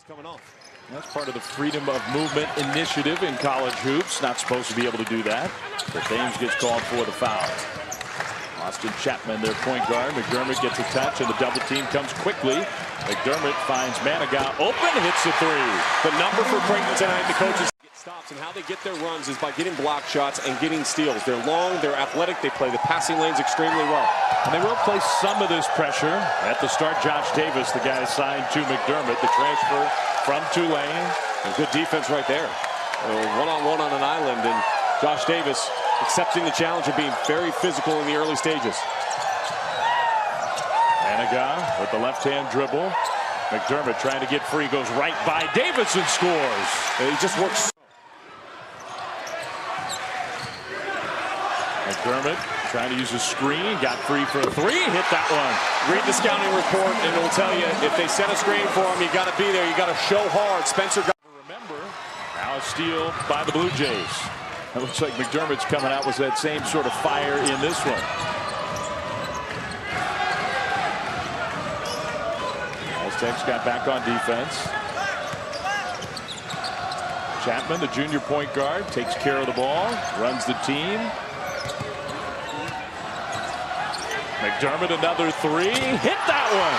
coming off. That's part of the freedom of movement initiative in college hoops. Not supposed to be able to do that. But Thames gets called for the foul. Austin Chapman, their point guard. McDermott gets a touch, and the double team comes quickly. McDermott finds Manigat open, hits the three. The number for Creighton tonight, the coaches get stops, and how they get their runs is by getting block shots and getting steals. They're long, they're athletic, they play the passing lanes extremely well. And they will place some of this pressure. At the start, Josh Davis, the guy assigned to McDermott, the transfer from Tulane. And good defense right there. One-on-one on an island, and Josh Davis accepting the challenge of being very physical in the early stages. Manigat with the left-hand dribble. McDermott trying to get free, goes right by Davis and scores. And he just works. McDermott trying to use a screen, got free for a three, hit that one. Read the scouting report, and it'll tell you if they set a screen for him, you got to be there. You got to show hard. Spencer got. Remember, now a steal by the Blue Jays. It looks like McDermott's coming out with that same sort of fire in this one. Aztecs got back on defense. Chapman, the junior point guard, takes care of the ball, runs the team. McDermott, another three, hit that one.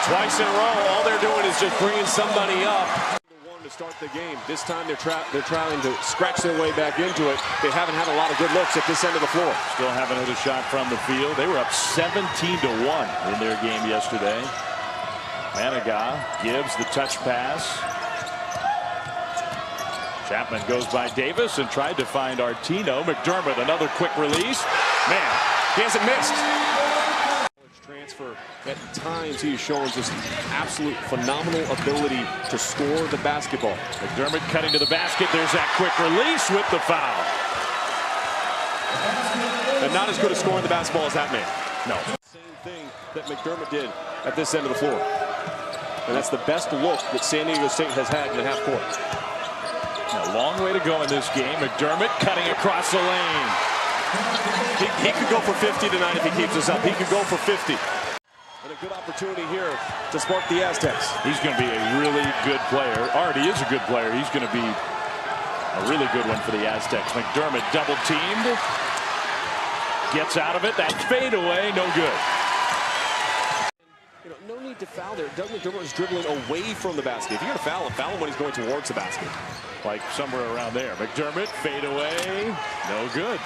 Twice in a row, all they're doing is just bringing somebody up. To start the game. This time they're trying to scratch their way back into it. They haven't had a lot of good looks at this end of the floor. Still haven't hit a shot from the field. They were up 17-1 in their game yesterday. Manigat gives the touch pass. Chapman goes by Davis and tried to find Artino. McDermott, another quick release. Man, he hasn't missed. Transfer. At times he is showing just absolute phenomenal ability to score the basketball. McDermott cutting to the basket. There's that quick release with the foul. And not as good at scoring the basketball as that man. No. Same thing that McDermott did at this end of the floor. And that's the best look that San Diego State has had in the half court. A long way to go in this game. McDermott cutting across the lane. He could go for 50 tonight if he keeps this up. He could go for 50. And a good opportunity here to spark the Aztecs. He's going to be a really good player. Already is a good player. He's going to be a really good one for the Aztecs. McDermott double teamed. Gets out of it. That fadeaway, no good. You know, no need to foul there. Doug McDermott was dribbling away from the basket. If you're going to foul him when he's going towards the basket. Like somewhere around there. McDermott, fadeaway, no good.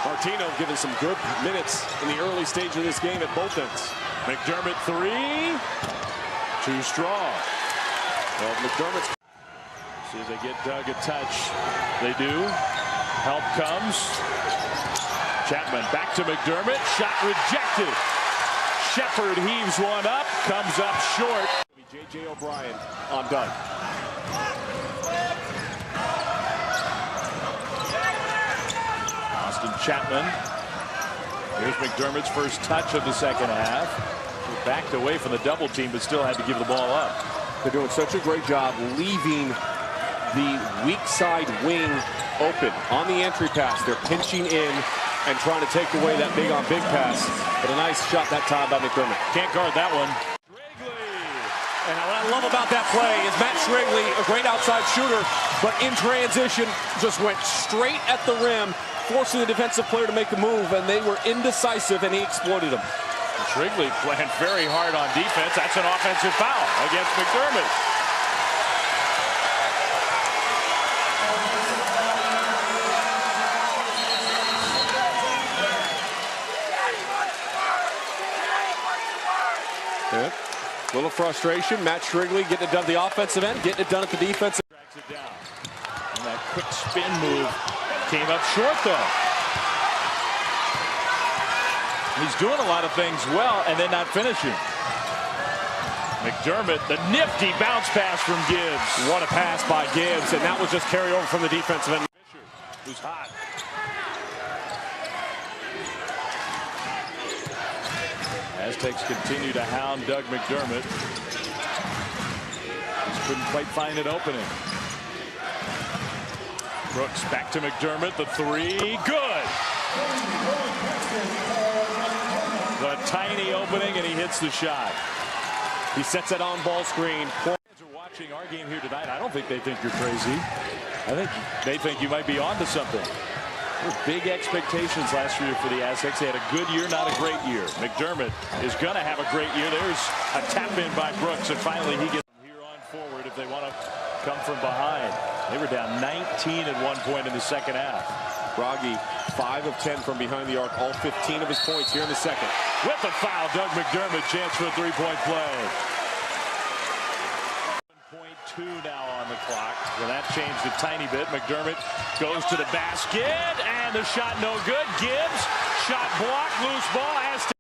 Artino giving some good minutes in the early stage of this game at both ends. McDermott three. Too strong. Well, McDermott's. See if they get Doug a touch. They do. Help comes. Chapman back to McDermott. Shot rejected. Shepard heaves one up. Comes up short. J.J. O'Brien on Doug. Austin Chapman. Here's McDermott's first touch of the second half. He backed away from the double team, but still had to give the ball up. They're doing such a great job leaving the weak side wing open on the entry pass. They're pinching in and trying to take away that big on big pass. But a nice shot that time by McDermott. Can't guard that one. And what I love about that play is Matt Shrigley, a great outside shooter, but in transition just went straight at the rim, forcing the defensive player to make a move, and they were indecisive, and he exploited them. Shrigley playing very hard on defense. That's an offensive foul against McDermott. Yeah. Little frustration. Matt Shrigley getting it done at the offensive end, getting it done at the defensive. Tracks it down. And that quick spin move came up short, though. He's doing a lot of things well and then not finishing. McDermott, the nifty bounce pass from Gibbs. What a pass by Gibbs, and that was just carry over from the defensive end. Fisher, who's hot. Aztecs continue to hound Doug McDermott. Just couldn't quite find an opening. Brooks back to McDermott. The three. Good. The tiny opening, and he hits the shot. He sets that on-ball screen. Fans are watching our game here tonight. I don't think they think you're crazy. I think they think you might be onto something. There were big expectations last year for the Aztecs. They had a good year, not a great year. McDermott is going to have a great year. There's a tap in by Brooks, and finally he gets from here on forward if they want to come from behind. They were down 19 at one point in the second half. Bragi, 5 of 10 from behind the arc, all 15 of his points here in the second. With the foul, Doug McDermott, chance for a three-point play. 1.2 now on the clock. Well, that changed a tiny bit. McDermott goes to the basket, and the shot no good. Gibbs, shot blocked, loose ball.